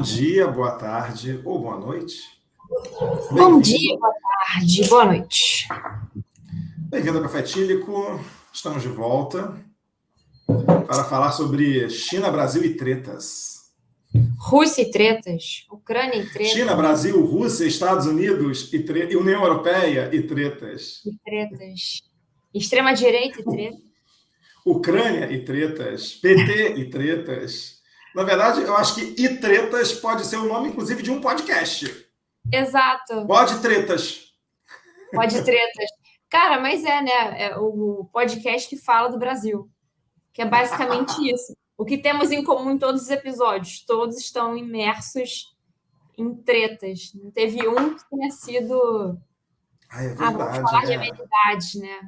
dia, boa tarde ou boa noite. Bom dia, boa tarde, boa noite. Bem-vindo ao Café Tílico. Estamos de volta para falar sobre China, Brasil e tretas. Rússia e tretas, Ucrânia e tretas. China, Brasil, Rússia, Estados Unidos e União Europeia e tretas. E tretas. Extrema-direita e tretas. Ucrânia e tretas. PT e tretas. Na verdade, eu acho que e tretas pode ser o nome, inclusive, de um podcast. Exato. Pode tretas. Pode tretas. Cara, mas né? É o podcast que fala do Brasil. Que é basicamente isso. O que temos em comum em todos os episódios. Todos estão imersos em tretas. Não teve um que tenha sido... É verdade, vamos falar de amenidades, né?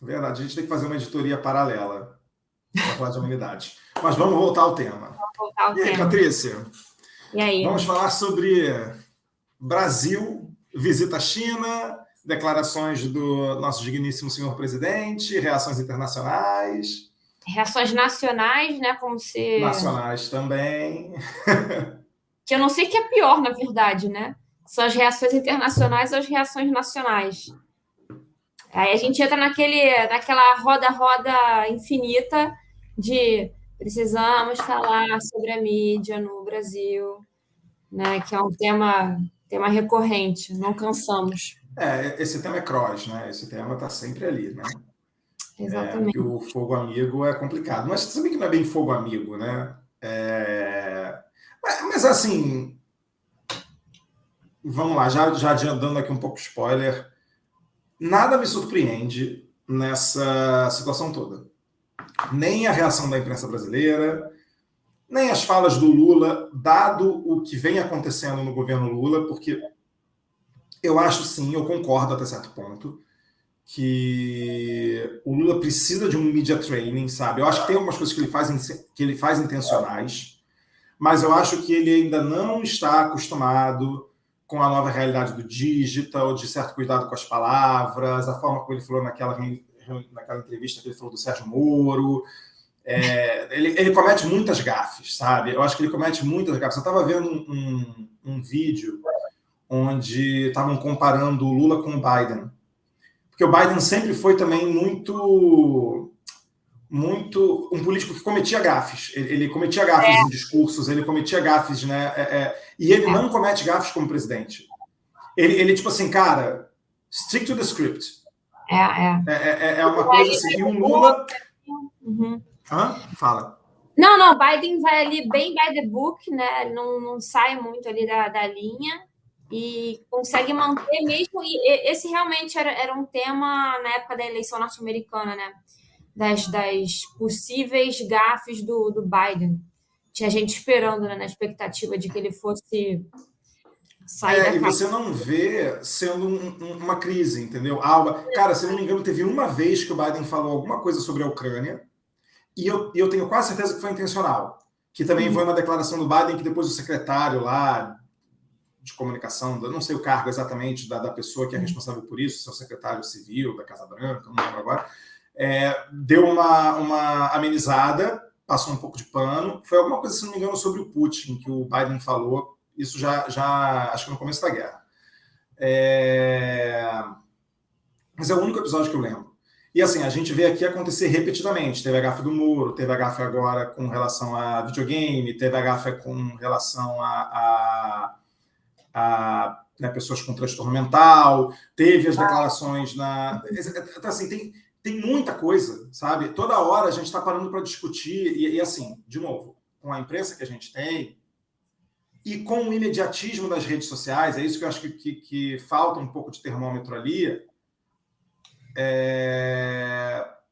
Verdade, a gente tem que fazer uma editoria paralela para falar de amenidade. Mas vamos voltar ao tema. E aí, Patrícia? E aí? Vamos falar sobre Brasil, visita à China, declarações do nosso digníssimo senhor presidente, reações internacionais. Reações nacionais, né? Como se... Nacionais também. Que eu não sei o que é pior, na verdade, né? São as reações internacionais ou as reações nacionais. Aí a gente entra naquela roda infinita de precisamos falar sobre a mídia no Brasil, né? Que é um tema recorrente, não cansamos. Esse tema é cross, né? Esse tema está sempre ali, né? Exatamente. Porque o fogo amigo é complicado. Mas você sabe que não é bem fogo amigo, né? Mas assim, vamos lá, já dando aqui um pouco spoiler, nada me surpreende nessa situação toda. Nem a reação da imprensa brasileira, nem as falas do Lula, dado o que vem acontecendo no governo Lula, porque eu acho sim, eu concordo até certo ponto, que o Lula precisa de um media training, sabe? Eu acho que tem algumas coisas que ele faz intencionais, mas eu acho que ele ainda não está acostumado com a nova realidade do digital, de certo cuidado com as palavras, a forma como ele falou naquela entrevista que ele falou do Sérgio Moro. Ele comete muitas gafes, sabe? Eu acho que ele comete muitas gafes. Eu estava vendo um vídeo onde estavam comparando o Lula com o Biden. Porque o Biden sempre foi também muito um político que cometia gafes. Ele cometia gafes em discursos, ele cometia gafes, né? E ele não comete gafes como presidente. Ele tipo assim, cara, stick to the script. É uma coisa assim. E o Lula... Uhum. Fala. Não, Biden vai ali bem by the book, né? Não sai muito ali da linha e consegue manter mesmo. E esse realmente era um tema na época da eleição norte-americana, né? Das possíveis gafes do Biden. Tinha gente esperando, né, na expectativa de que ele fosse sair da casa. E você não vê sendo uma crise, entendeu? Cara, se eu não me engano, teve uma vez que o Biden falou alguma coisa sobre a Ucrânia, e eu tenho quase certeza que foi intencional. Que também foi uma declaração do Biden que depois o secretário lá de comunicação, eu não sei o cargo exatamente da pessoa que é responsável por isso, se é o secretário civil da Casa Branca, não lembro agora, deu uma amenizada, passou um pouco de pano. Foi alguma coisa, se não me engano, sobre o Putin, que o Biden falou, isso já acho que no começo da guerra. Mas é o único episódio que eu lembro. E assim, a gente vê aqui acontecer repetidamente. Teve a gafe do Moro, teve a gafe agora com relação a videogame, teve a gafe com relação a né, pessoas com transtorno mental, teve as declarações Então, assim, tem muita coisa, sabe? Toda hora a gente está parando para discutir, e assim, de novo, com a imprensa que a gente tem, e com o imediatismo das redes sociais, é isso que eu acho que falta um pouco de termômetro ali,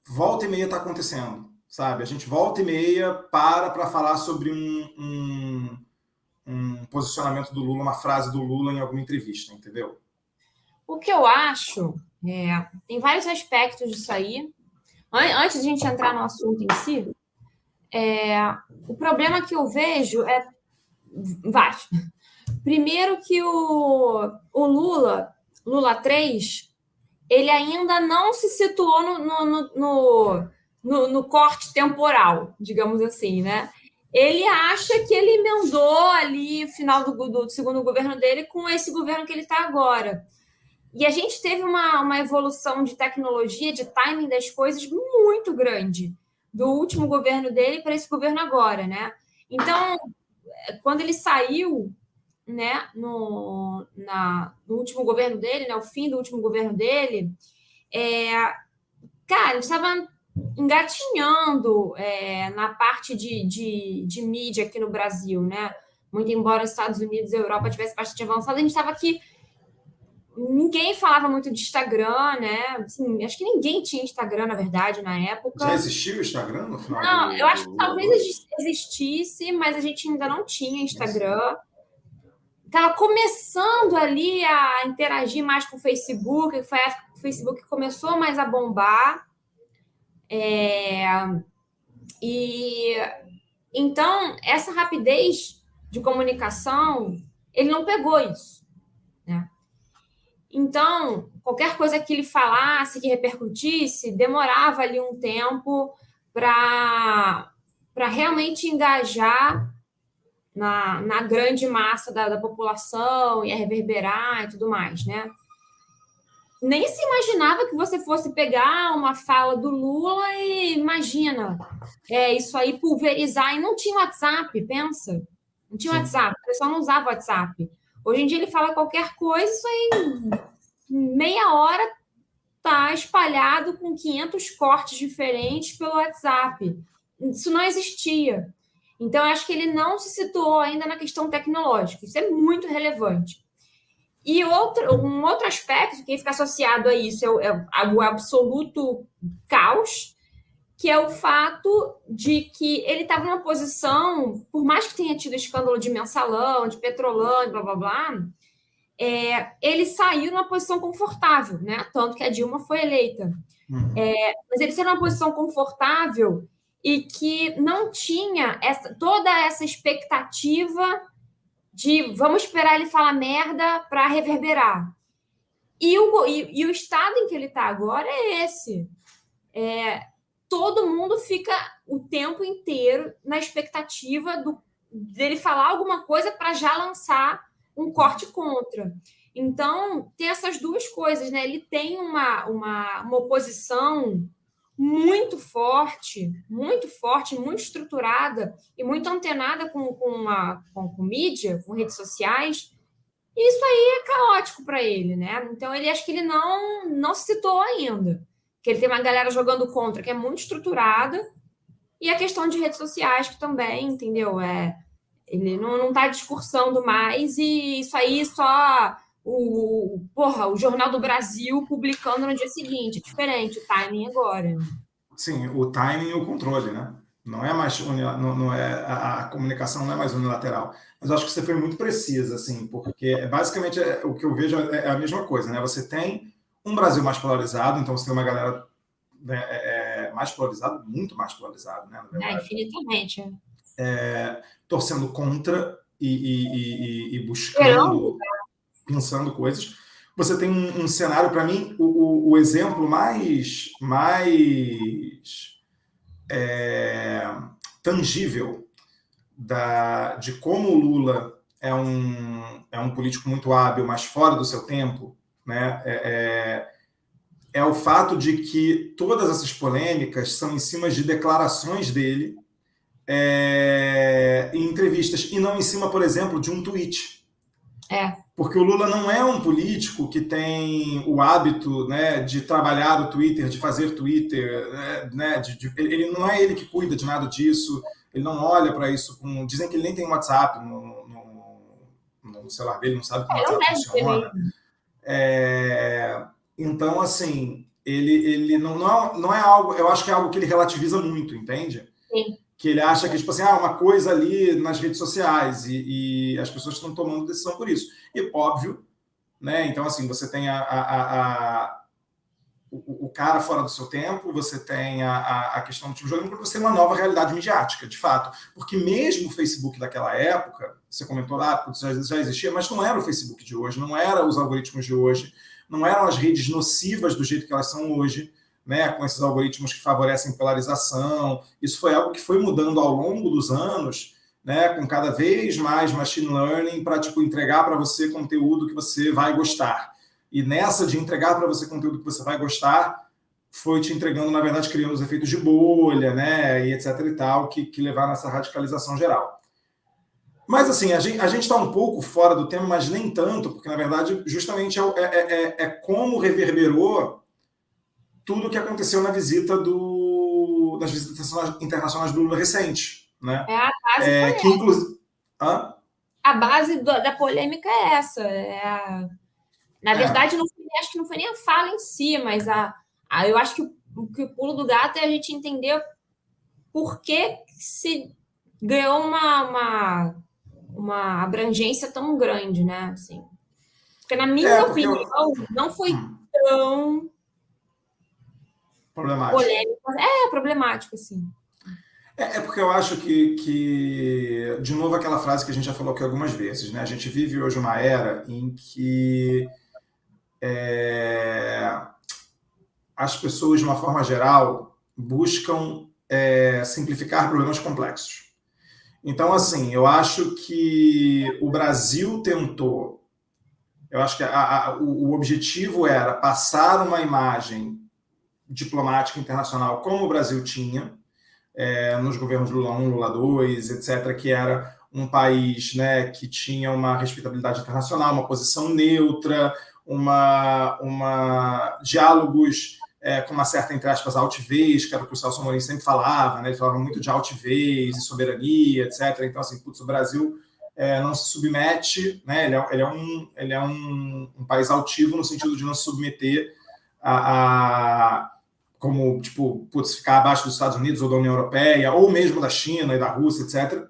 volta e meia está acontecendo, sabe? A gente volta e meia para falar sobre um posicionamento do Lula, uma frase do Lula em alguma entrevista, entendeu? O que eu acho, tem vários aspectos disso aí. Antes de a gente entrar no assunto em si, o problema que eu vejo é vários. Primeiro que o Lula 3, ele ainda não se situou no corte temporal, digamos assim, né? ele acha que ele emendou ali o final do segundo governo dele com esse governo que ele está agora. E a gente teve uma evolução de tecnologia, de timing das coisas muito grande do último governo dele para esse governo agora, né? Então, quando ele saiu, né, no último governo dele, né, o fim do último governo dele, cara, ele estava engatinhando na parte de mídia aqui no Brasil, né? Muito embora os Estados Unidos e a Europa tivessem bastante avançado, a gente estava aqui. Ninguém falava muito de Instagram, né? Assim, acho que ninguém tinha Instagram, na verdade, na época. Já existia o Instagram no final? Não, eu acho que talvez existisse, mas a gente ainda não tinha Instagram. Estava começando ali a interagir mais com o Facebook, foi a época que o Facebook começou mais a bombar. E então, essa rapidez de comunicação, ele não pegou isso, né? Então, qualquer coisa que ele falasse, que repercutisse, demorava ali um tempo para realmente engajar na grande massa da população e a reverberar e tudo mais, né? Nem se imaginava que você fosse pegar uma fala do Lula e imagina, isso aí pulverizar. E não tinha WhatsApp, pensa. Não tinha WhatsApp, o pessoal não usava WhatsApp. Hoje em dia ele fala qualquer coisa, isso aí em meia hora tá espalhado com 500 cortes diferentes pelo WhatsApp. Isso não existia. Então, eu acho que ele não se situou ainda na questão tecnológica. Isso é muito relevante. E um outro aspecto que fica associado a isso é o absoluto caos, que é o fato de que ele estava numa posição, por mais que tenha tido escândalo de mensalão, de petrolão, blá, blá, blá, ele saiu numa posição confortável, né? Tanto que a Dilma foi eleita. Mas ele saiu numa posição confortável e que não tinha toda essa expectativa de vamos esperar ele falar merda para reverberar. E o estado em que ele está agora é esse. Todo mundo fica o tempo inteiro na expectativa dele falar alguma coisa para já lançar um corte contra. Então, tem essas duas coisas, né? Ele tem uma oposição muito forte, muito estruturada e muito antenada com mídia, com redes sociais. E isso aí é caótico para ele, né? Então, acho que ele não se citou ainda. Que ele tem uma galera jogando contra, que é muito estruturada, e a questão de redes sociais, que também, entendeu? Ele não está discursando mais, e isso aí só o Jornal do Brasil publicando no dia seguinte. É diferente o timing agora. Sim, o timing e o controle, né? Não é mais a comunicação não é mais unilateral. Mas eu acho que você foi muito precisa, assim, porque basicamente o que eu vejo é a mesma coisa, né? Você tem um Brasil mais polarizado, então você tem uma galera mais polarizada, muito mais polarizada, né? Na verdade. Infinitamente. Torcendo contra e buscando, pensando coisas. Você tem um cenário, para mim, o exemplo mais tangível de como o Lula é um político muito hábil, mas fora do seu tempo, né? É o fato de que todas essas polêmicas são em cima de declarações dele em entrevistas, e não em cima, por exemplo, de um tweet. Porque o Lula não é um político que tem o hábito, né, de trabalhar o Twitter, de fazer Twitter, né, ele não é ele que cuida de nada disso, ele não olha para isso. Dizem que ele nem tem WhatsApp no celular dele, não sabe como o WhatsApp funciona. Então, assim, ele não é algo, eu acho que é algo que ele relativiza muito, entende? Sim. Que ele acha que, tipo assim, uma coisa ali nas redes sociais e as pessoas estão tomando decisão por isso. E, óbvio, né? Então, assim, você tem o cara fora do seu tempo, você tem a questão do time jogando, porque você tem uma nova realidade midiática, de fato. Porque mesmo o Facebook daquela época, você comentou lá, já existia, mas não era o Facebook de hoje, não eram os algoritmos de hoje, não eram as redes nocivas do jeito que elas são hoje, né, com esses algoritmos que favorecem polarização. Isso foi algo que foi mudando ao longo dos anos, né, com cada vez mais machine learning para tipo, entregar para você conteúdo que você vai gostar. E nessa de entregar para você conteúdo que você vai gostar, foi te entregando, na verdade, criando os efeitos de bolha, né, e etc e tal, que levaram a essa radicalização geral. Mas, assim, a gente está um pouco fora do tema, mas nem tanto, porque, na verdade, justamente é como reverberou tudo o que aconteceu na visita das visitas internacionais do Lula recente, né? É a base que inclusive... A base da polêmica é essa. Na verdade, acho que não foi nem a fala em si, mas eu acho que o pulo do gato é a gente entender por que se ganhou uma abrangência tão grande, né? Assim, porque, na minha opinião, não foi tão problemático. Polêmico. Problemático, assim. Porque eu acho que, de novo, aquela frase que a gente já falou aqui algumas vezes, né? A gente vive hoje uma era em que as pessoas, de uma forma geral, buscam simplificar problemas complexos. Então, assim, eu acho que o Brasil tentou, eu acho que o objetivo era passar uma imagem diplomática internacional como o Brasil tinha, nos governos Lula 1, Lula 2, etc., que era um país, né, que tinha uma respeitabilidade internacional, uma posição neutra, diálogos com uma certa, entre aspas, altivez, que era o que o Celso Amorim sempre falava, né? Ele falava muito de altivez e soberania, etc. Então, assim, putz, o Brasil não se submete, né? Ele é um país altivo no sentido de não se submeter como, tipo, putz, ficar abaixo dos Estados Unidos ou da União Europeia, ou mesmo da China e da Rússia, etc.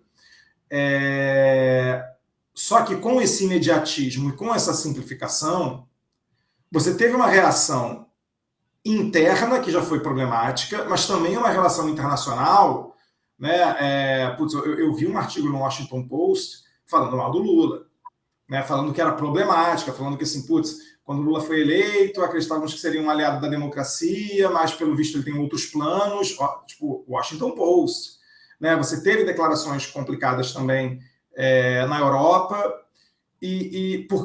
Só que com esse imediatismo e com essa simplificação, você teve uma reação interna, que já foi problemática, mas também uma relação internacional, né? Eu vi um artigo no Washington Post falando mal do Lula, né? Falando que era problemática, falando que, assim, putz, quando o Lula foi eleito, acreditávamos que seria um aliado da democracia, mas, pelo visto, ele tem outros planos, tipo, Washington Post, né? Você teve declarações complicadas também na Europa,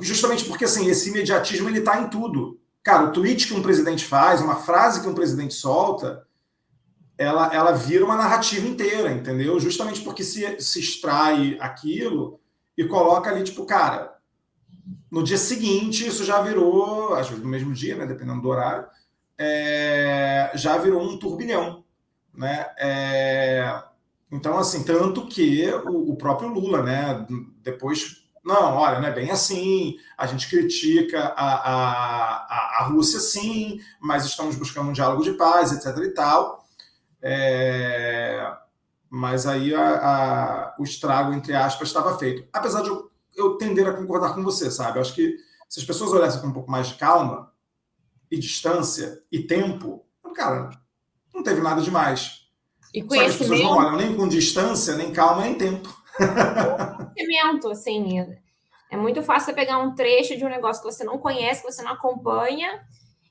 justamente porque, assim, esse imediatismo ele está em tudo. Cara, o tweet que um presidente faz, uma frase que um presidente solta, ela vira uma narrativa inteira, entendeu? Justamente porque se extrai aquilo e coloca ali, tipo, cara, no dia seguinte isso já virou, às vezes no mesmo dia, né, dependendo do horário, já virou um turbilhão, né? Então, assim, tanto que o próprio Lula, né, depois... Não, olha, não é bem assim, a gente critica a Rússia sim, mas estamos buscando um diálogo de paz, etc e tal. Mas aí o estrago, entre aspas, estava feito. Apesar de eu tender a concordar com você, sabe? Eu acho que se as pessoas olhassem com um pouco mais de calma e distância e tempo, cara, não teve nada demais. E só que as pessoas não olham nem com distância, nem calma, nem tempo. Conhecimento, assim, é muito fácil você pegar um trecho de um negócio que você não conhece, que você não acompanha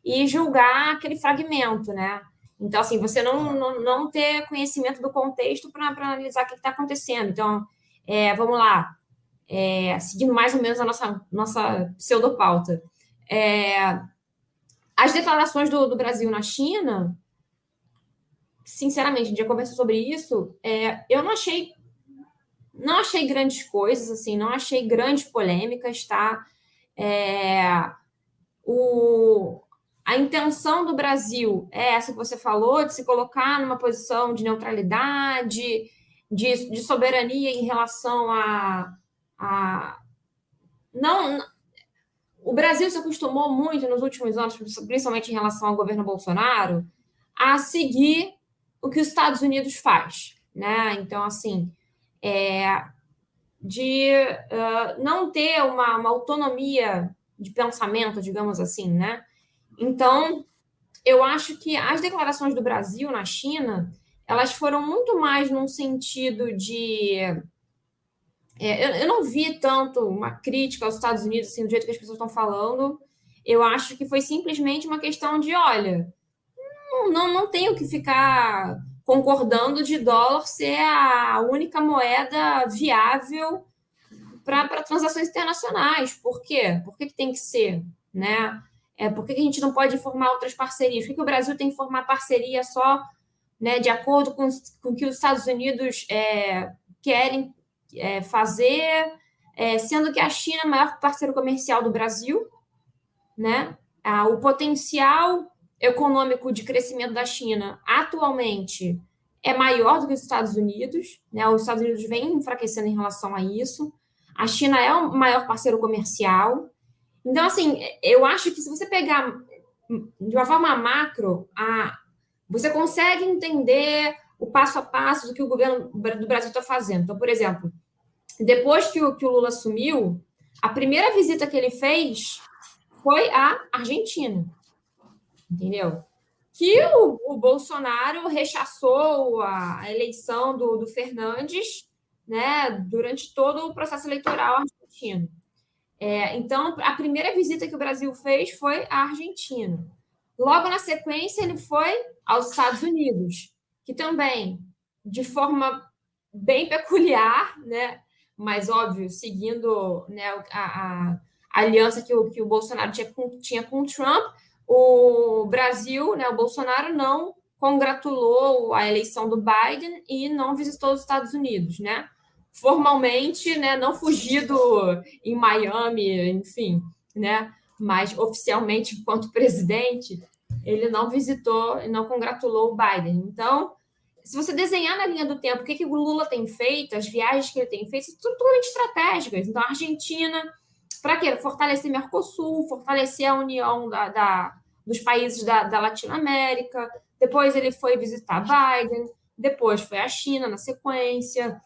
e julgar aquele fragmento, né? Então, assim, você não ter conhecimento do contexto para analisar o que está acontecendo. Então, vamos lá, seguindo mais ou menos a nossa pseudopauta. As declarações do Brasil na China, sinceramente, a gente já conversou sobre isso, eu não achei grandes coisas, assim, não achei grandes polêmicas, tá? A intenção do Brasil é essa que você falou, de se colocar numa posição de neutralidade, de soberania em relação Não, o Brasil se acostumou muito nos últimos anos, principalmente em relação ao governo Bolsonaro, a seguir o que os Estados Unidos faz, né? Então, assim, de não ter uma autonomia de pensamento, digamos assim, né? Então, eu acho que as declarações do Brasil na China, elas foram muito mais num sentido de... eu não vi tanto uma crítica aos Estados Unidos, assim, do jeito que as pessoas estão falando. Eu acho que foi simplesmente uma questão de, olha, não tenho que ficar concordando de dólar ser a única moeda viável para transações internacionais. Por quê? Por que tem que ser? Né? Por que a gente não pode formar outras parcerias? Por que o Brasil tem que formar parceria só, né, de acordo com o que os Estados Unidos querem fazer, sendo que a China é o maior parceiro comercial do Brasil, né? O potencial econômico de crescimento da China atualmente é maior do que os Estados Unidos, né? Os Estados Unidos vem enfraquecendo em relação a isso. A China é o maior parceiro comercial. Então, assim, eu acho que se você pegar de uma forma macro, você consegue entender o passo a passo do que o governo do Brasil está fazendo. Então, por exemplo, depois que o Lula assumiu, a primeira visita que ele fez foi à Argentina, entendeu? Que o Bolsonaro rechaçou a eleição do Fernandes, né, durante todo o processo eleitoral argentino. Então, a primeira visita que o Brasil fez foi à Argentina. Logo na sequência, ele foi aos Estados Unidos, que também, de forma bem peculiar, né, mas óbvio, seguindo, né, a aliança que o Bolsonaro tinha com o Trump, o Brasil, né, o Bolsonaro não congratulou a eleição do Biden e não visitou os Estados Unidos, né? Formalmente, né, não fugido em Miami, enfim, né? Mas oficialmente, enquanto presidente, ele não visitou e não congratulou o Biden. Então, se você desenhar na linha do tempo o que o Lula tem feito, as viagens que ele tem feito, são totalmente estratégicas. Então, a Argentina, para quê? Fortalecer Mercosul, fortalecer a união dos países da Latinoamérica. Depois ele foi visitar Biden, depois foi a China na sequência.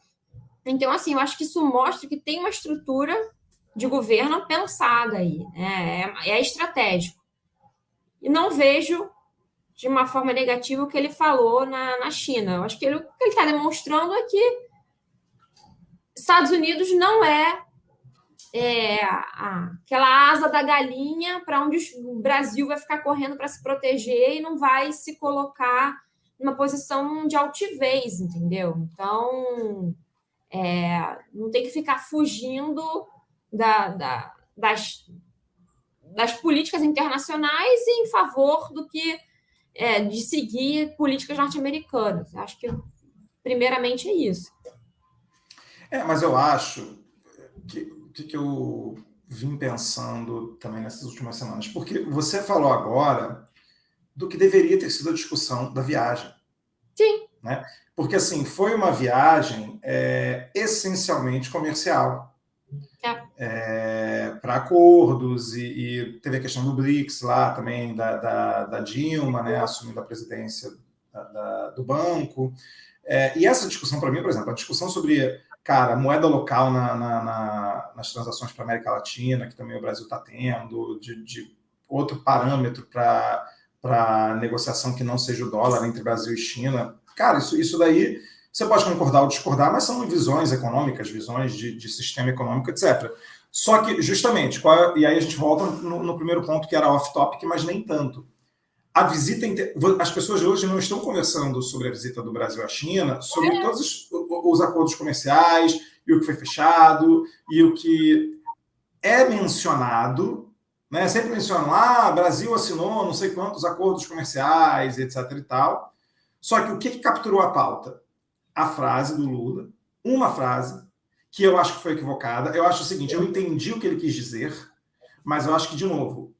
Então, assim, eu acho que isso mostra que tem uma estrutura de governo pensada aí, né? É estratégico. E não vejo de uma forma negativa o que ele falou na China. Eu acho que o que ele está demonstrando é que Estados Unidos não é aquela asa da galinha para onde o Brasil vai ficar correndo para se proteger e não vai se colocar numa posição de altivez, entendeu? Então, não tem que ficar fugindo das políticas internacionais em favor do que de seguir políticas norte-americanas. Acho que, primeiramente, é isso. Mas eu acho que eu vim pensando também nessas últimas semanas, porque você falou agora do que deveria ter sido a discussão da viagem. Sim. Né? Porque, assim, foi uma viagem essencialmente comercial. Para acordos, e teve a questão do BRICS lá também, da Dilma, né, assumindo a presidência do banco. E essa discussão, para mim, por exemplo, a discussão sobre, cara, moeda local nas transações para a América Latina, que também o Brasil está tendo, de outro parâmetro para negociação que não seja o dólar entre Brasil e China. Cara, isso daí você pode concordar ou discordar, mas são visões econômicas, visões de sistema econômico, etc. Só que, justamente, e aí a gente volta no primeiro ponto, que era off-topic, mas nem tanto. A visita, as pessoas de hoje não estão conversando sobre a visita do Brasil à China, sobre todos os acordos comerciais, e o que foi fechado, e o que é mencionado, né? Sempre mencionam, Brasil assinou não sei quantos acordos comerciais, etc. e tal. Só que o que capturou a pauta? A frase do Lula, uma frase, que eu acho que foi equivocada. Eu acho o seguinte, eu entendi o que ele quis dizer, mas eu acho que, de novo,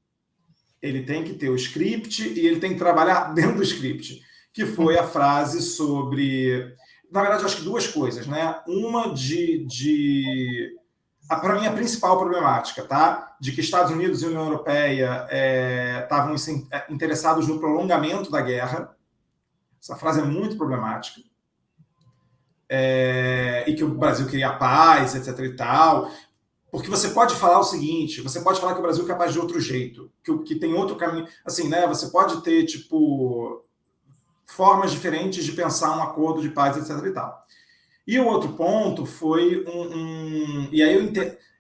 ele tem que ter o script e ele tem que trabalhar dentro do script, que foi a frase sobre... Na verdade, eu acho que duas coisas, né? Uma para mim, a principal problemática, tá? De que Estados Unidos e União Europeia estavam interessados no prolongamento da guerra. Essa frase é muito problemática. E que o Brasil queria paz, etc. e tal. Porque você pode falar o seguinte, você pode falar que o Brasil é capaz de outro jeito, que tem outro caminho. Assim, né? Você pode ter, formas diferentes de pensar um acordo de paz, etc. e tal. E o outro ponto foi e aí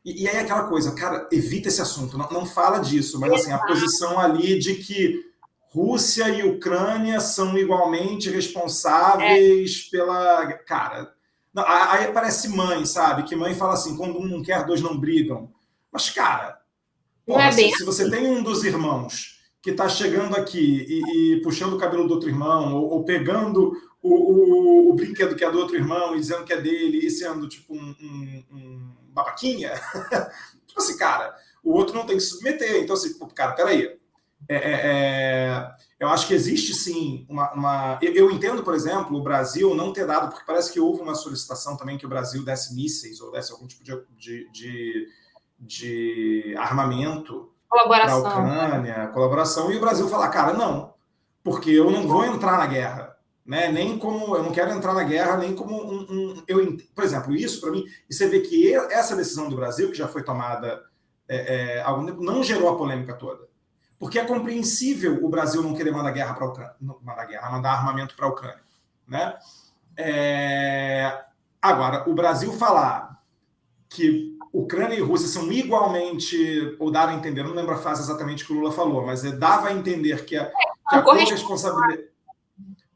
e aí aquela coisa, cara, evita esse assunto, não fala disso, mas assim, a posição ali de que Rússia e Ucrânia são igualmente responsáveis pela... Cara, não, aí parece mãe, sabe? Que mãe fala assim, quando um não quer, dois não brigam. Mas, cara, porra, se você tem um dos irmãos que está chegando aqui e puxando o cabelo do outro irmão, ou pegando o brinquedo que é do outro irmão e dizendo que é dele, e sendo tipo um babaquinha, tipo assim, cara, o outro não tem que se submeter. Então, assim, cara, peraí. Eu acho que existe sim uma. Eu entendo, por exemplo, o Brasil não ter dado, porque parece que houve uma solicitação também que o Brasil desse mísseis ou desse algum tipo de armamento para a Ucrânia, colaboração, e o Brasil falar, cara, não, porque eu não vou entrar na guerra, né? Nem como eu não quero entrar na guerra, nem como por exemplo, isso para mim, e você vê que essa decisão do Brasil, que já foi tomada há algum tempo, não gerou a polêmica toda. Porque é compreensível o Brasil não querer mandar guerra para a Ucrânia, mandar armamento para a Ucrânia, né? Agora, o Brasil falar que Ucrânia e Rússia são igualmente, ou dar a entender, não lembro a frase exatamente que o Lula falou, mas dava a entender que a corresponsabilidade...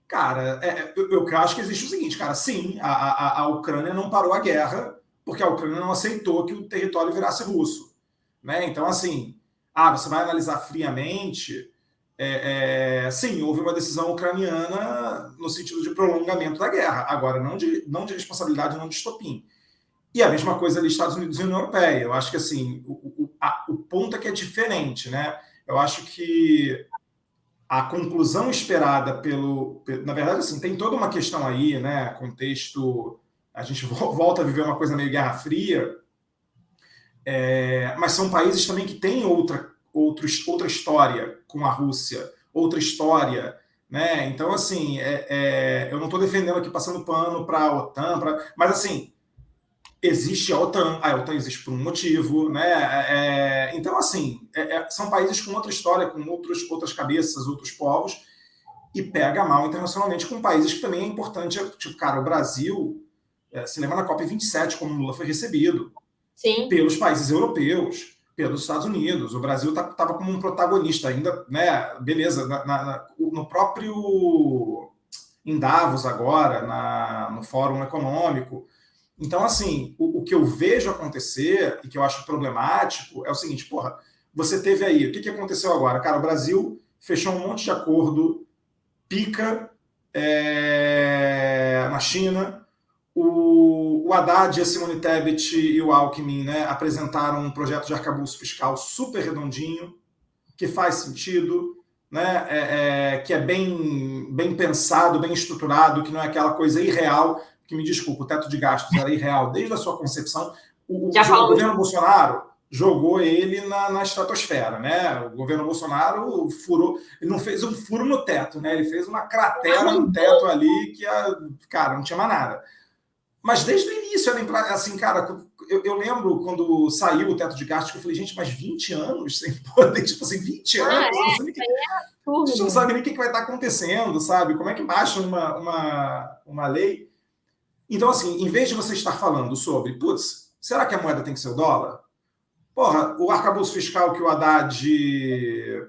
Cara, eu acho que existe o seguinte, cara, sim, a Ucrânia não parou a guerra porque a Ucrânia não aceitou que o território virasse russo, né? Então, assim, você vai analisar friamente, sim, houve uma decisão ucraniana no sentido de prolongamento da guerra, agora não de responsabilidade, não de estopim. E a mesma coisa ali Estados Unidos e União Europeia. Eu acho que assim, o ponto é que é diferente, né? Eu acho que a conclusão esperada na verdade, assim, tem toda uma questão aí, né? Contexto, a gente volta a viver uma coisa meio Guerra Fria, mas são países também que têm outra história com a Rússia, outra história, né? Então, assim, eu não estou defendendo aqui passando pano para a OTAN, mas assim, existe a OTAN existe por um motivo, né? Então, assim, são países com outra história, com outras cabeças, outros povos, e pega mal internacionalmente com países que também é importante, tipo, cara, o Brasil, se lembra na COP27, como o Lula foi recebido, sim, pelos países europeus, pelos Estados Unidos. O Brasil estava como um protagonista ainda, né? Beleza, no próprio em Davos agora, no Fórum Econômico. Então, assim, o que eu vejo acontecer e que eu acho problemático é o seguinte, porra, você teve aí, o que aconteceu agora? Cara, o Brasil fechou um monte de acordo, pica na China, o Haddad, a Simone Tebet e o Alckmin, né, apresentaram um projeto de arcabouço fiscal super redondinho, que faz sentido, né, que é bem pensado, bem estruturado, que não é aquela coisa irreal, que me desculpa, o teto de gastos era irreal desde a sua concepção. O governo Bolsonaro jogou ele na estratosfera, né? O governo Bolsonaro furou, ele não fez um furo no teto, né? Ele fez uma cratera no teto ali que, cara, não tinha mais nada. Mas desde o início, assim, cara, eu lembro quando saiu o teto de gastos, que eu falei, gente, mas 20 anos sem poder, tipo assim, 20 anos, a gente não sabe nem o que vai estar acontecendo, sabe? Como é que baixa uma lei? Então, assim, em vez de você estar falando sobre, putz, será que a moeda tem que ser o dólar? Porra, o arcabouço fiscal que o Haddad...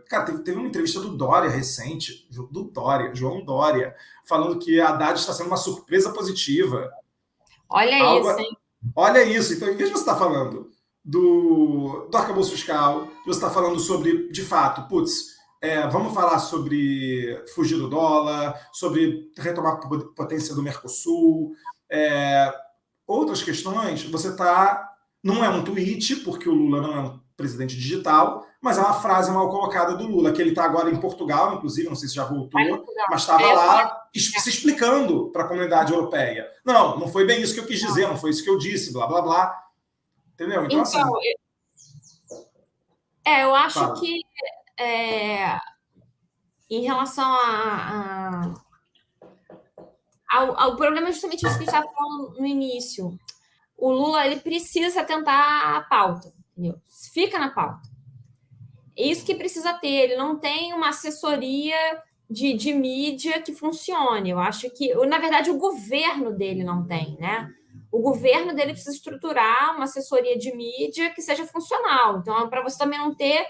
Cara, teve uma entrevista do Dória recente, João Dória, falando que a Haddad está sendo uma surpresa positiva. Olha isso, hein? Olha isso. Então, em vez de você estar falando do arcabouço fiscal, você está falando sobre, de fato, putz, vamos falar sobre fugir do dólar, sobre retomar a potência do Mercosul, outras questões, você está... Não é um tweet, porque o Lula não é um presidente digital, mas é uma frase mal colocada do Lula, que ele está agora em Portugal, inclusive, não sei se já voltou, mas estava lá se explicando para a comunidade europeia. Não foi bem isso que eu quis dizer, não foi isso que eu disse, blá, blá, blá. Entendeu? Então, assim... eu acho que em relação ao problema é justamente isso que a gente estava falando no início. O Lula, ele precisa atentar à pauta, entendeu? Fica na pauta. É isso que precisa ter. Ele não tem uma assessoria de mídia que funcione. Eu acho que, na verdade, o governo dele não tem, né? O governo dele precisa estruturar uma assessoria de mídia que seja funcional. Então, para você também não ter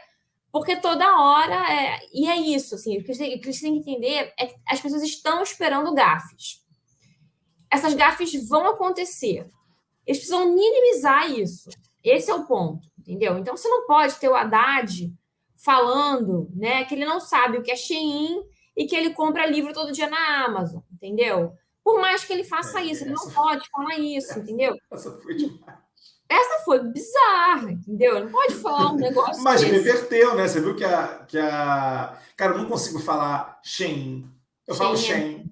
Porque toda hora... E é isso, assim, o que eles têm que entender é que as pessoas estão esperando gafes. Essas gafes vão acontecer. Eles precisam minimizar isso. Esse é o ponto, entendeu? Então, você não pode ter o Haddad falando, né, que ele não sabe o que é Shein e que ele compra livro todo dia na Amazon, entendeu? Por mais que ele faça isso, ele não pode falar isso, entendeu? Essa foi demais. Essa foi bizarra, entendeu? Não pode falar um negócio Mas desse. reverteu, né? Você viu que Cara, eu não consigo falar Shein. Eu falo Shein.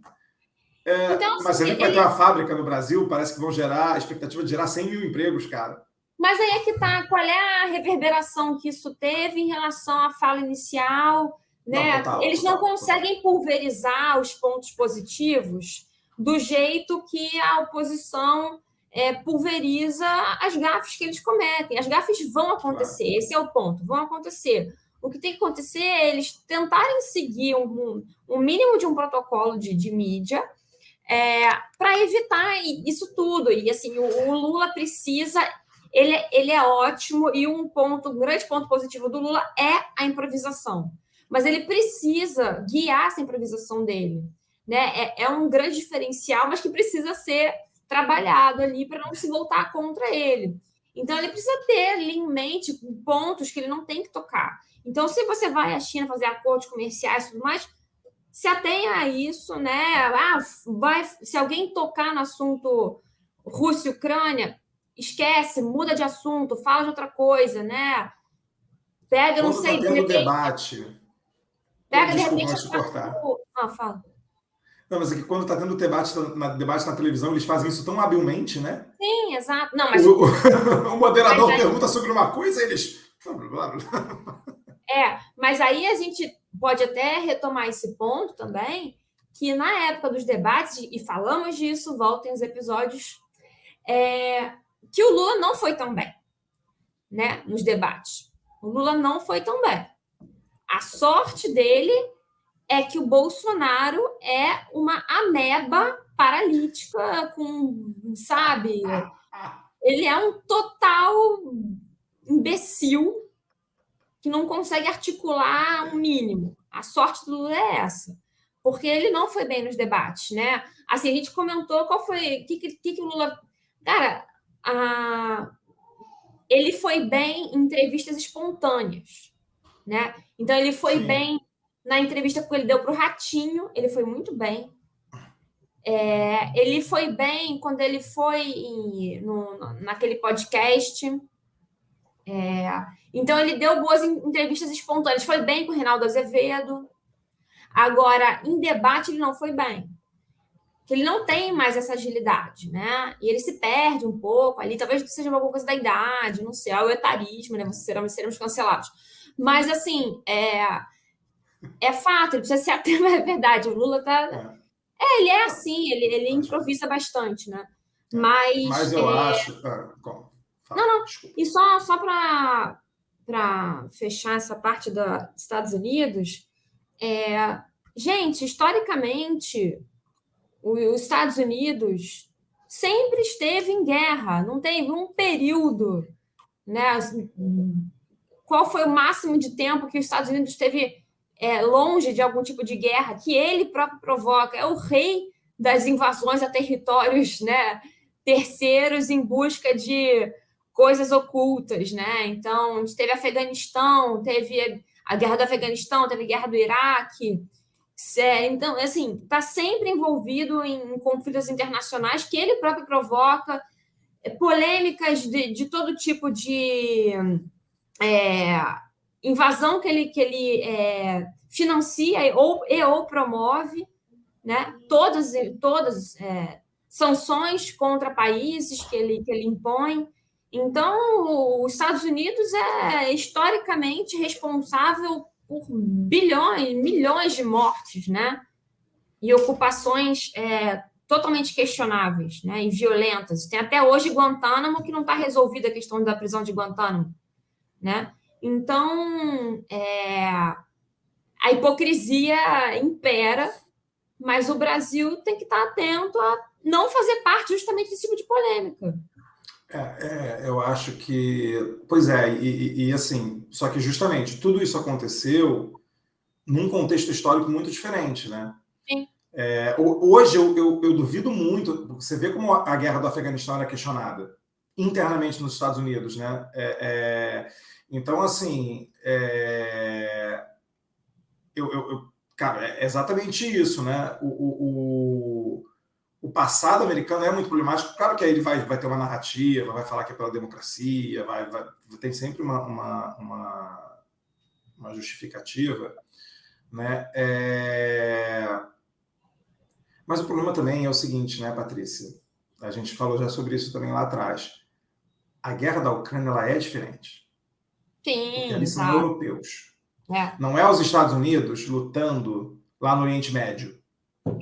Então, assim, mas você viu que vai ter uma fábrica no Brasil, parece que vão gerar, a expectativa de gerar 100 mil empregos, cara. Mas aí é que tá, qual é a reverberação que isso teve em relação à fala inicial, né? Não, total, Eles não conseguem pulverizar os pontos positivos do jeito que a oposição pulveriza as gafes que eles cometem. As gafes vão acontecer, claro. Esse é o ponto, vão acontecer. O que tem que acontecer é eles tentarem seguir um mínimo de um protocolo de mídia para evitar isso tudo. E assim, o Lula precisa... Ele é ótimo e um grande ponto positivo do Lula é a improvisação. Mas ele precisa guiar essa improvisação dele. Né? É um grande diferencial, mas que precisa ser trabalhado ali para não se voltar contra ele. Então, ele precisa ter ali em mente pontos que ele não tem que tocar. Então, se você vai à China fazer acordos comerciais e tudo mais, se atenha a isso, né? Se alguém tocar no assunto Rússia e Ucrânia, esquece, muda de assunto, fala de outra coisa, né? Pega, não sei, de repente... debate... Pega, de repente... fala. Não, mas é que quando está tendo debate na televisão, eles fazem isso tão habilmente, né? Sim, exato. Não, mas... o moderador pergunta sobre uma coisa e eles... mas aí a gente pode até retomar esse ponto também, que na época dos debates, e falamos disso, voltem os episódios... que o Lula não foi tão bem, né, nos debates. O Lula não foi tão bem. A sorte dele é que o Bolsonaro é uma ameba paralítica sabe? Ele é um total imbecil que não consegue articular um mínimo. A sorte do Lula é essa. Porque ele não foi bem nos debates, né? Assim, a gente comentou qual foi... O que o Lula... Cara... ele foi bem em entrevistas espontâneas, né? Então, ele foi bem na entrevista que ele deu para o Ratinho, ele foi muito bem. Ele foi bem quando ele foi naquele podcast. Então, ele deu boas entrevistas espontâneas. Foi bem com o Reinaldo Azevedo. Agora, em debate, ele não foi bem. Que ele não tem mais essa agilidade, né? E ele se perde um pouco ali, talvez seja alguma coisa da idade, não sei, o etarismo, né? Seremos cancelados. Mas, assim, é fato, ele precisa se ater, é verdade, o Lula tá... ele é assim, ele improvisa bastante, né? Mas eu acho... Não, e só para fechar essa parte dos Estados Unidos, gente, historicamente... Os Estados Unidos sempre esteve em guerra, não teve um período, né? Qual foi o máximo de tempo que os Estados Unidos esteve longe de algum tipo de guerra que ele próprio provoca? É o rei das invasões a territórios, né, terceiros em busca de coisas ocultas, né? Então, a gente teve Afeganistão, teve a guerra do Afeganistão, teve a guerra do Iraque. Então, assim, está sempre envolvido em conflitos internacionais que ele próprio provoca, polêmicas de todo tipo de invasão que ele financia ou promove, né? Todas sanções contra países que ele impõe. Então, os Estados Unidos é historicamente responsável por milhões de mortes, né? E ocupações totalmente questionáveis, né? E violentas. Tem até hoje Guantánamo que não está resolvida a questão da prisão de Guantánamo, né? Então, a hipocrisia impera, mas o Brasil tem que estar atento a não fazer parte justamente desse tipo de polêmica. Eu acho que... Pois é, e assim, só que justamente tudo isso aconteceu num contexto histórico muito diferente, né? Sim. Hoje eu duvido muito, você vê como a guerra do Afeganistão era questionada internamente nos Estados Unidos, né? Então, assim, cara, é exatamente isso, né? O passado americano é muito problemático. Claro que aí ele vai ter uma narrativa, vai falar que é pela democracia, tem sempre uma justificativa, né? Mas o problema também é o seguinte, né, Patrícia? A gente falou já sobre isso também lá atrás. A guerra da Ucrânia ela é diferente, porque Sim, ali são exato. europeus. É, Não é os Estados Unidos lutando lá no Oriente Médio.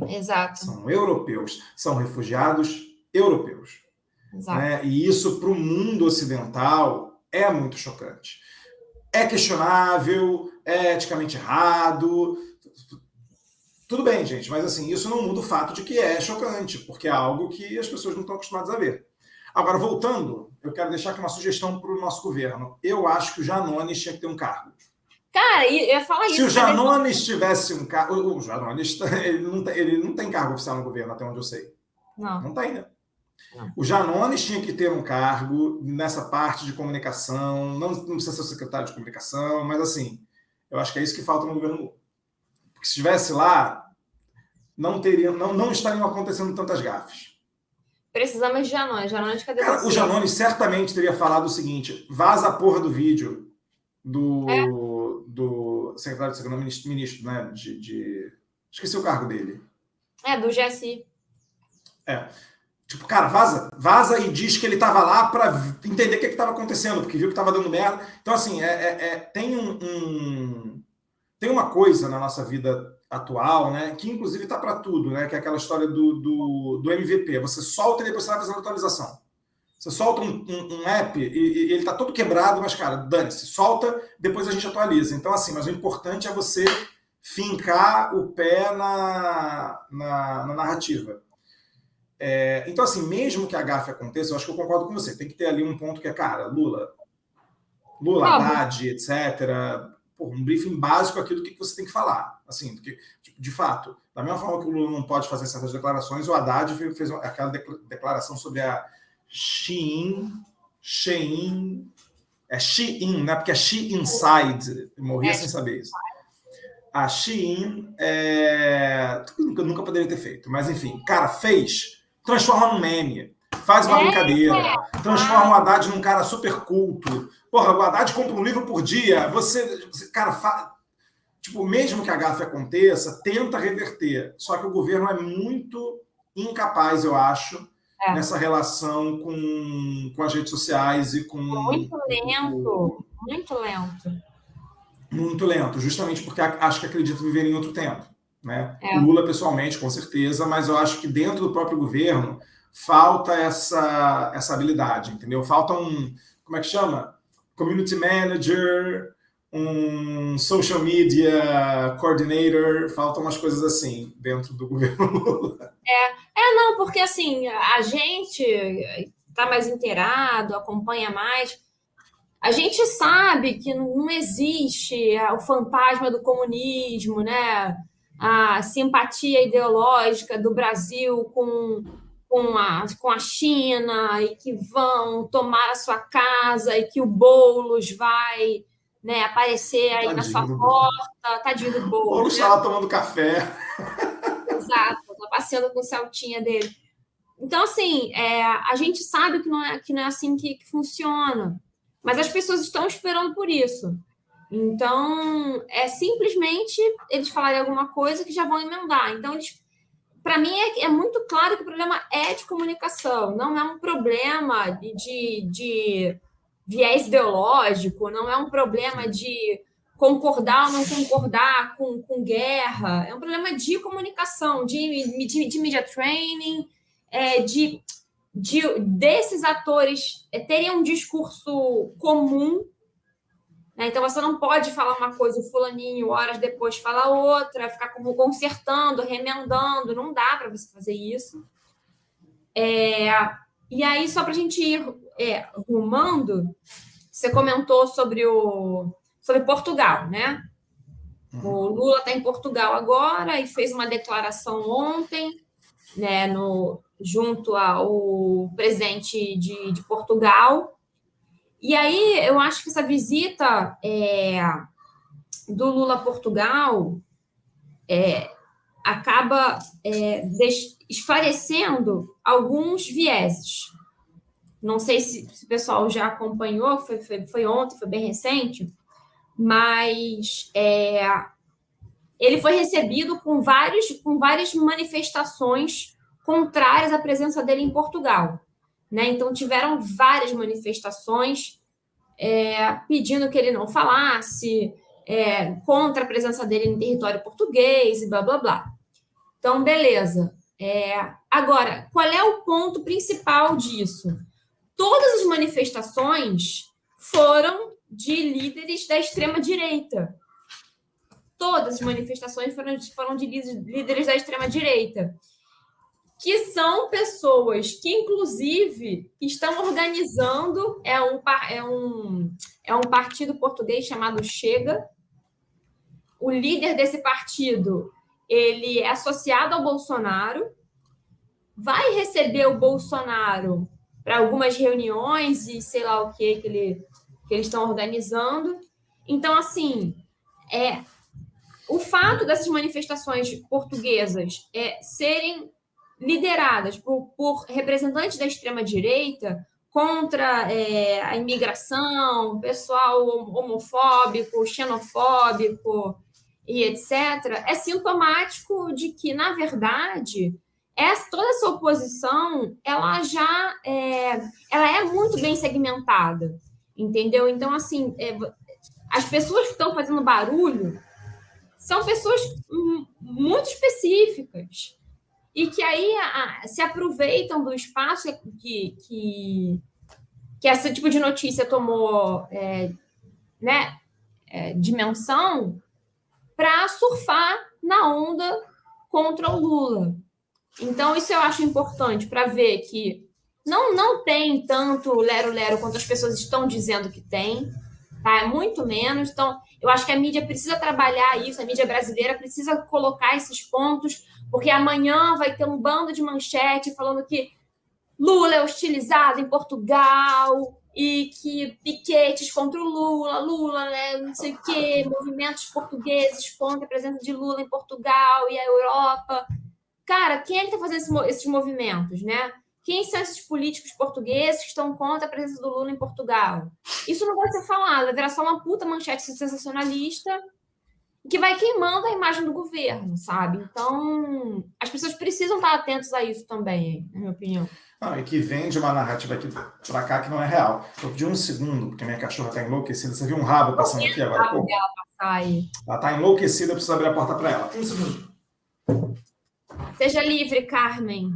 exato, São europeus, são refugiados europeus. exato. Né? E isso, para o mundo ocidental, é muito chocante. É questionável, é eticamente errado. Tudo bem, gente, mas assim, isso não muda o fato de que é chocante, porque é algo que as pessoas não estão acostumadas a ver. Agora, voltando, eu quero deixar aqui uma sugestão para o nosso governo. Eu acho que o Janones tinha que ter um cargo. Cara, eu ia falar Se o isso, cadê? Janones tivesse um cargo. O Janones ele não tem cargo oficial no governo, até onde eu sei. Não, Não tem, né? não. O Janones tinha que ter um cargo nessa parte de comunicação, não precisa ser o secretário de comunicação, mas assim, eu acho que é isso que falta no governo Lula. Porque se estivesse lá, não estariam acontecendo tantas gafes. Precisamos de Janones. Janones, cadê Cara, o você? Janones certamente teria falado o seguinte: vaza a porra do vídeo É, do secretário de Segurança, ministro, né? Esqueci o cargo dele. do GSI. É. Tipo, cara, vaza e diz que ele tava lá para entender o que estava acontecendo, porque viu que tava dando merda. Então, assim, tem uma coisa na nossa vida atual, né, que inclusive tá para tudo, né, que é aquela história do MVP. Você solta e depois você vai fazendo atualização. Você solta um app e ele tá todo quebrado, mas, cara, dane-se, solta, depois a gente atualiza. Então, assim, mas o importante é você fincar o pé na narrativa. Então, assim, mesmo que a gafe aconteça, eu acho que eu concordo com você. Tem que ter ali um ponto que é, cara, Lula, Óbvio. Haddad, etc. Pô, um briefing básico aqui do que você tem que falar. Assim, porque, de fato, da mesma forma que o Lula não pode fazer certas declarações, o Haddad fez aquela declaração sobre a Shein, Shein, né? Porque é She Inside. Eu morria É, sem saber isso. A Shein nunca poderia ter feito, mas enfim, cara, fez, transforma num meme, faz uma brincadeira, transforma o Haddad num cara super culto. Porra, o Haddad compra um livro por dia, cara, tipo, mesmo que a gafe aconteça, tenta reverter. Só que o governo é muito incapaz, eu acho, é. nessa relação com as redes sociais e com Muito lento, muito lento. muito lento, justamente porque acho que acredito viver em outro tempo. Né? O É. Lula, pessoalmente, com certeza, mas eu acho que dentro do próprio governo falta essa habilidade, entendeu? Falta como é que chama? Community manager, um social media coordinator, faltam umas coisas assim dentro do governo Lula. Não, porque assim, a gente está mais inteirado, acompanha mais. A gente sabe que não existe o fantasma do comunismo, né? A simpatia ideológica do Brasil com a China e que vão tomar a sua casa e que o Boulos vai, né, aparecer aí na sua Tadinho do Boulos. porta, tadinho do O Boulos, Boulos né? está lá tomando café. Exato, tá passeando com o Celtinha dele. Então, assim, a gente sabe que não é assim que funciona, mas as pessoas estão esperando por isso. Então, é simplesmente eles falarem alguma coisa que já vão emendar. Então, para mim, é muito claro que o problema é de comunicação, não é um problema de viés ideológico, não é um problema de concordar ou não concordar com guerra, é um problema de comunicação, de media training, desses atores terem um discurso comum, né? Então você não pode falar uma coisa, o fulaninho, horas depois fala outra, ficar como consertando, remendando, não dá para você fazer isso. E aí, só para a gente ir rumando, você comentou sobre Portugal, né? O Lula está em Portugal agora e fez uma declaração ontem, né, junto ao presidente de Portugal. E aí, eu acho que essa visita do Lula a Portugal acaba esclarecendo alguns vieses. Não sei se o pessoal já acompanhou, foi ontem, foi bem recente, mas ele foi recebido com várias manifestações contrárias à presença dele em Portugal. Né? Então, tiveram várias manifestações pedindo que ele não falasse, contra a presença dele em território português e blá, blá, blá. Então, beleza. Agora, qual é o ponto principal disso? Todas as manifestações foram de líderes da extrema-direita. Todas as manifestações foram de líderes da extrema-direita, que são pessoas que, inclusive, estão organizando um partido português chamado Chega. O líder desse partido, ele é associado ao Bolsonaro, vai receber o Bolsonaro para algumas reuniões e sei lá o que eles estão organizando. Então, assim, o fato dessas manifestações portuguesas serem lideradas por representantes da extrema-direita contra a imigração, pessoal homofóbico, xenofóbico e etc., é sintomático de que, na verdade, toda essa oposição ela é muito bem segmentada, entendeu? Então, assim, as pessoas que estão fazendo barulho são pessoas muito específicas e que aí se aproveitam do espaço que esse tipo de notícia tomou dimensão para surfar na onda contra o Lula. Então, isso eu acho importante para ver que não tem tanto lero-lero quanto as pessoas estão dizendo que tem, tá? É muito menos. Então, eu acho que a mídia precisa trabalhar isso, a mídia brasileira precisa colocar esses pontos, porque amanhã vai ter um bando de manchete falando que Lula é hostilizado em Portugal e que piquetes contra o Lula, né, não sei o quê, movimentos portugueses contra a presença de Lula em Portugal e a Europa. Cara, quem é que está fazendo esses movimentos, né? Quem são esses políticos portugueses que estão contra a presença do Lula em Portugal? Isso não vai ser falado, vai virar só uma puta manchete sensacionalista que vai queimando a imagem do governo, sabe? Então, as pessoas precisam estar atentas a isso também, na minha opinião. Não, e que vende uma narrativa aqui pra cá que não é real. Eu pedi um segundo, porque minha cachorra tá enlouquecida. Você viu um rabo passando aqui agora? Pô, ela tá enlouquecida, eu preciso abrir a porta para ela. Um segundo. Seja livre, Carmen.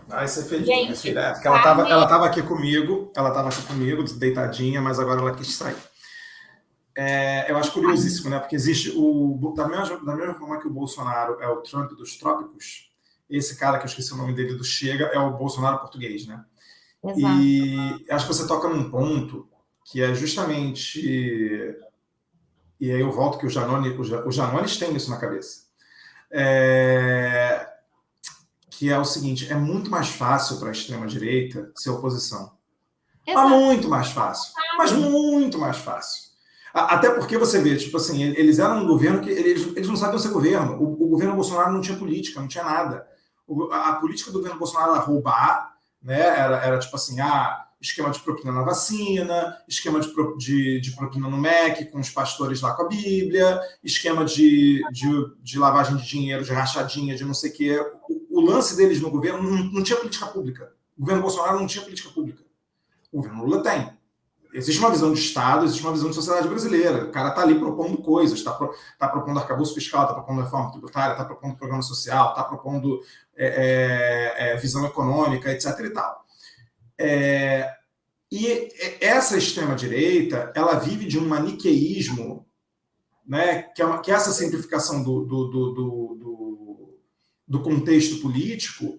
Ai, você feliz, minha filha. Porque ela tava aqui comigo, deitadinha, mas agora ela quis sair. Eu acho curiosíssimo, né? Porque existe da mesma forma que o Bolsonaro é o Trump dos trópicos, esse cara que eu esqueci o nome dele do Chega é o Bolsonaro português, né? Exato. E acho que você toca num ponto que é justamente... E aí eu volto que os Janones têm isso na cabeça. Que é o seguinte, é muito mais fácil para a extrema-direita ser oposição. Exato. Mas muito mais fácil. Mas muito mais fácil. Até porque você vê, tipo assim, eles eram um governo que eles não sabiam ser governo. O governo Bolsonaro não tinha política, não tinha nada. A política do governo Bolsonaro era roubar, né? Era tipo assim, esquema de propina na vacina, esquema de propina no MEC, com os pastores lá com a Bíblia, esquema de lavagem de dinheiro, de rachadinha, de não sei o quê. O lance deles no governo não tinha política pública. O governo Bolsonaro não tinha política pública. O governo Lula tem. Existe uma visão de Estado, existe uma visão de sociedade brasileira. O cara está ali propondo coisas, está propondo arcabouço fiscal, está propondo reforma tributária, está propondo programa social, está propondo visão econômica, etc. e tal. E essa extrema-direita, ela vive de um maniqueísmo, né, que é essa simplificação do contexto político,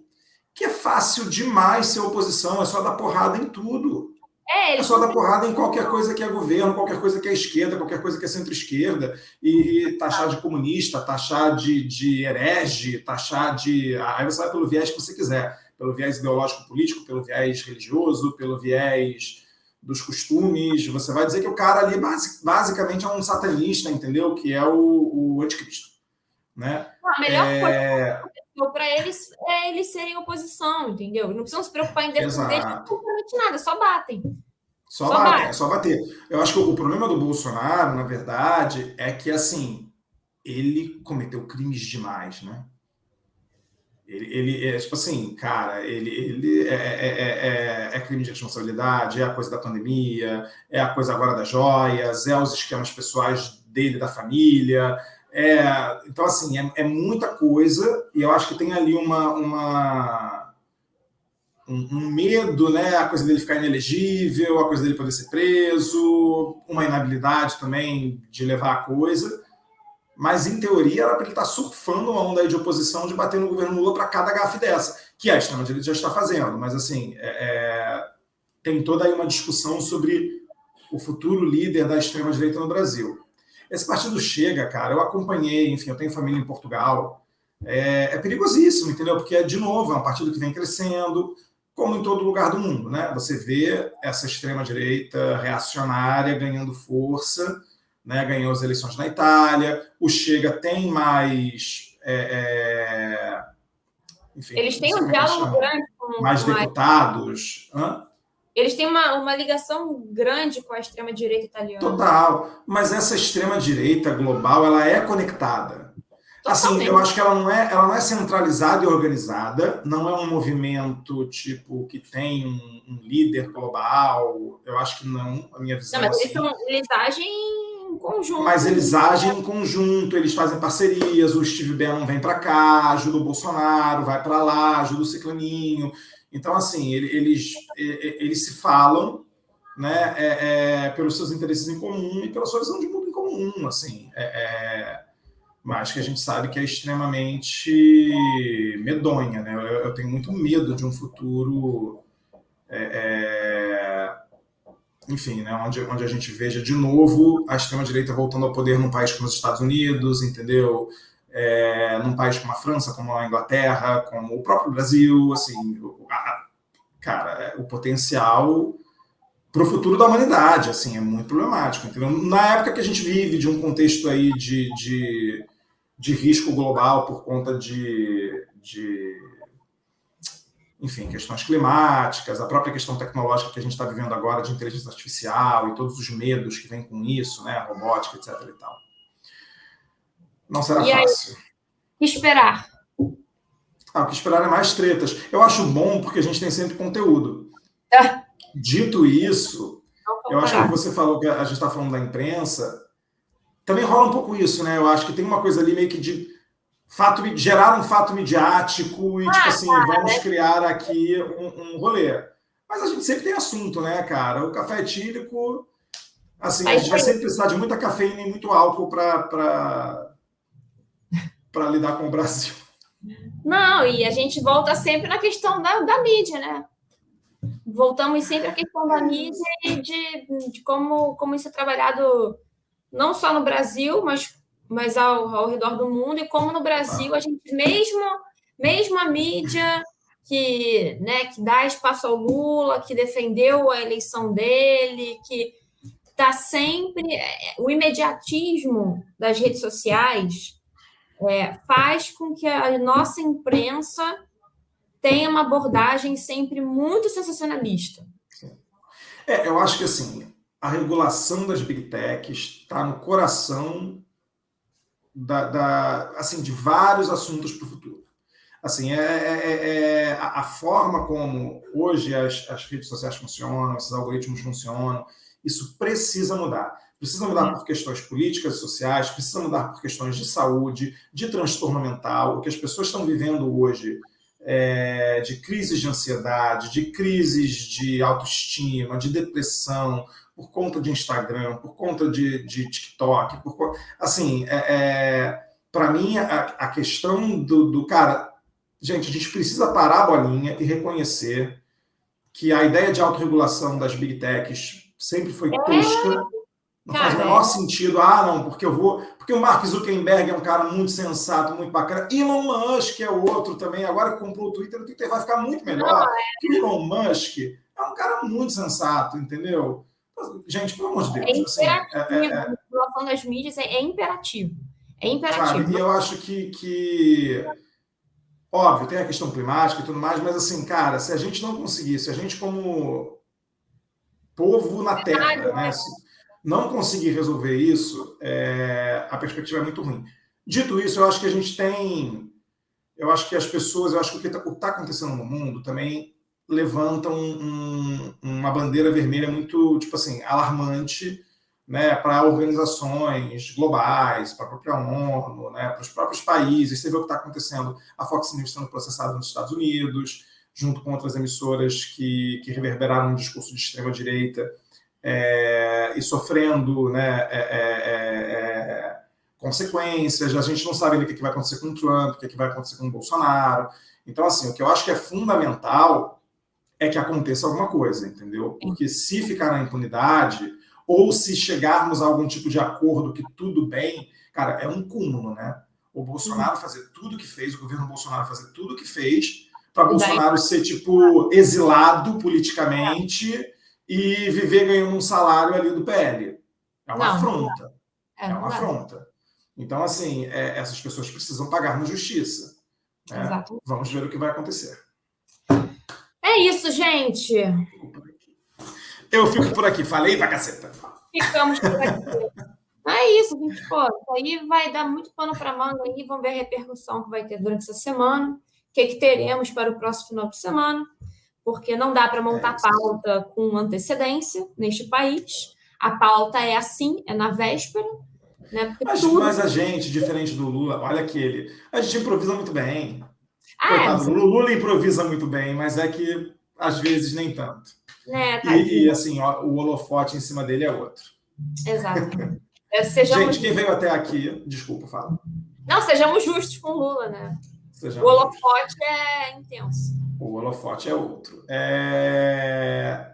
que é fácil demais ser oposição, é só dar porrada em tudo. É só dar porrada em qualquer coisa que é governo, qualquer coisa que é esquerda, qualquer coisa que é centro-esquerda, e taxar de comunista, taxar de herege, taxar de... Aí você vai pelo viés que você quiser, pelo viés ideológico-político, pelo viés religioso, pelo viés dos costumes. Você vai dizer que o cara ali basicamente é um satanista, entendeu? Que é o anticristo. Né? A melhor coisa para eles é eles serem oposição, entendeu? Não precisam se preocupar em defender absolutamente nada, só batem. Só batem, é só bater. Eu acho que o problema do Bolsonaro, na verdade, é que, assim, ele cometeu crimes demais, né? Ele é, tipo assim, cara, ele é crime de responsabilidade, é a coisa da pandemia, é a coisa agora das joias, é os esquemas pessoais dele, da família. Então, assim, é muita coisa, e eu acho que tem ali um medo, né? A coisa dele ficar inelegível, a coisa dele poder ser preso, uma inabilidade também de levar a coisa. Mas, em teoria, era para ele estar surfando uma onda aí de oposição, de bater no governo Lula para cada gafe dessa, que a extrema-direita já está fazendo. Mas, assim, tem toda aí uma discussão sobre o futuro líder da extrema-direita no Brasil. Esse partido Chega, cara, eu acompanhei, enfim, eu tenho família em Portugal, é perigosíssimo, entendeu? Porque, de novo, é um partido que vem crescendo, como em todo lugar do mundo, né? Você vê essa extrema-direita reacionária ganhando força, né? Ganhou as eleições na Itália, o Chega tem mais... enfim, eles têm um diálogo grande com mais deputados. Eles têm uma ligação grande com a extrema-direita italiana. Total. Mas essa extrema-direita global, ela é conectada. Assim, eu acho que ela não é centralizada e organizada, não é um movimento tipo que tem um líder global. Eu acho que não, a minha visão não, mas assim. Eles agem em conjunto. Mas eles agem em conjunto, eles fazem parcerias, o Steve Bannon vem para cá, ajuda o Bolsonaro, vai para lá, ajuda o Ciclaninho. Então, assim, eles se falam, né, pelos seus interesses em comum e pela sua visão de mundo em comum, assim. Mas que a gente sabe que é extremamente medonha, né? Eu tenho muito medo de um futuro, enfim, né? onde a gente veja de novo a extrema-direita voltando ao poder num país como os Estados Unidos, entendeu? Num país como a França, como a Inglaterra, como o próprio Brasil, assim, cara, o potencial para o futuro da humanidade, assim, é muito problemático, entendeu? Na época que a gente vive de um contexto aí de risco global por conta enfim, questões climáticas, a própria questão tecnológica que a gente está vivendo agora de inteligência artificial e todos os medos que vêm com isso, né, robótica, etc. e tal. Não será fácil. O que esperar? O que esperar é mais tretas. Eu acho bom porque a gente tem sempre conteúdo. Dito isso, eu acho que o que você falou, que a gente está falando da imprensa, também rola um pouco isso, né? Eu acho que tem uma coisa ali meio que de gerar um fato midiático e, tipo assim, vamos criar aqui um rolê. Mas a gente sempre tem assunto, né, cara? O café etílico, assim, a gente vai sempre precisar de muita cafeína e muito álcool para lidar com o Brasil. Não, e a gente volta sempre na questão da mídia, né? Voltamos sempre à questão da mídia e de como isso é trabalhado não só no Brasil, mas ao redor do mundo, e como no Brasil a gente, mesmo a mídia que dá espaço ao Lula, que defendeu a eleição dele, que está sempre... O imediatismo das redes sociais faz com que a nossa imprensa tenha uma abordagem sempre muito sensacionalista. Eu acho que, assim, a regulação das Big Techs está no coração assim, de vários assuntos para o futuro. Assim, a forma como hoje as redes sociais funcionam, esses algoritmos funcionam, isso precisa mudar. Precisa mudar por questões políticas e sociais, precisa mudar por questões de saúde, de transtorno mental. O que as pessoas estão vivendo hoje de crises de ansiedade, de crises de autoestima, de depressão, por conta de Instagram, por conta de TikTok. Assim, para mim, a questão do cara gente, a gente precisa parar a bolinha e reconhecer que a ideia de autorregulação das big techs sempre foi tosca. Não faz o menor sentido. Não, porque o Mark Zuckerberg é um cara muito sensato, muito bacana. Elon Musk é outro também. Agora que comprou o Twitter vai ficar muito melhor. O Elon Musk é um cara muito sensato, entendeu? Gente, pelo amor de Deus. A regulação das mídias é imperativo. É imperativo. Sabe? E eu acho que óbvio, tem a questão climática e tudo mais, mas assim, cara, se a gente não conseguir, se a gente como povo na Terra, né, não conseguir resolver isso, a perspectiva é muito ruim. Dito isso, eu acho que a gente tem... Eu acho que as pessoas... Eu acho que o que está acontecendo no mundo também levanta uma bandeira vermelha muito, tipo assim, alarmante, né, para organizações globais, para a própria ONU, né, para os próprios países. Você vê o que está acontecendo, a Fox News sendo processada nos Estados Unidos, junto com outras emissoras que reverberaram um discurso de extrema-direita, e sofrendo, né, consequências. A gente não sabe ainda o que vai acontecer com o Trump, o que vai acontecer com o Bolsonaro. Então, assim, o que eu acho que é fundamental é que aconteça alguma coisa, entendeu? Porque se ficar na impunidade, ou se chegarmos a algum tipo de acordo que tudo bem, cara, é um cúmulo, né? O Bolsonaro fazer tudo o que fez, o governo Bolsonaro fazer tudo o que fez, para Bolsonaro ser, tipo, exilado politicamente e viver ganhando um salário ali do PL. É uma afronta. É uma afronta. Então, assim, essas pessoas precisam pagar na justiça. Né? Vamos ver o que vai acontecer. É isso, gente. Eu fico por aqui. Falei pra caceta. Ficamos por aqui. É isso, gente. Pô, isso aí vai dar muito pano para manga aí. Vamos ver a repercussão que vai ter durante essa semana. O que teremos para o próximo final de semana. Porque não dá para montar pauta com antecedência neste país. A pauta é assim, é na véspera. Né? Mas a gente, diferente do Lula, olha aquele. A gente improvisa muito bem. Coitado, o Lula improvisa muito bem, mas é que às vezes nem tanto. E assim, ó, o holofote em cima dele é outro. Exato. Gente, quem veio até aqui, desculpa, fala. Não, sejamos justos com o Lula, né? O holofote é intenso. O holofote é outro.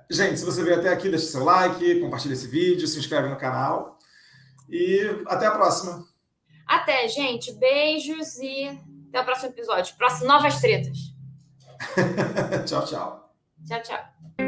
Gente, se você veio até aqui, deixa seu like, compartilha esse vídeo, se inscreve no canal. E até a próxima. Até, gente. Beijos e até o próximo episódio. Novas tretas. Tchau, tchau. Tchau, tchau.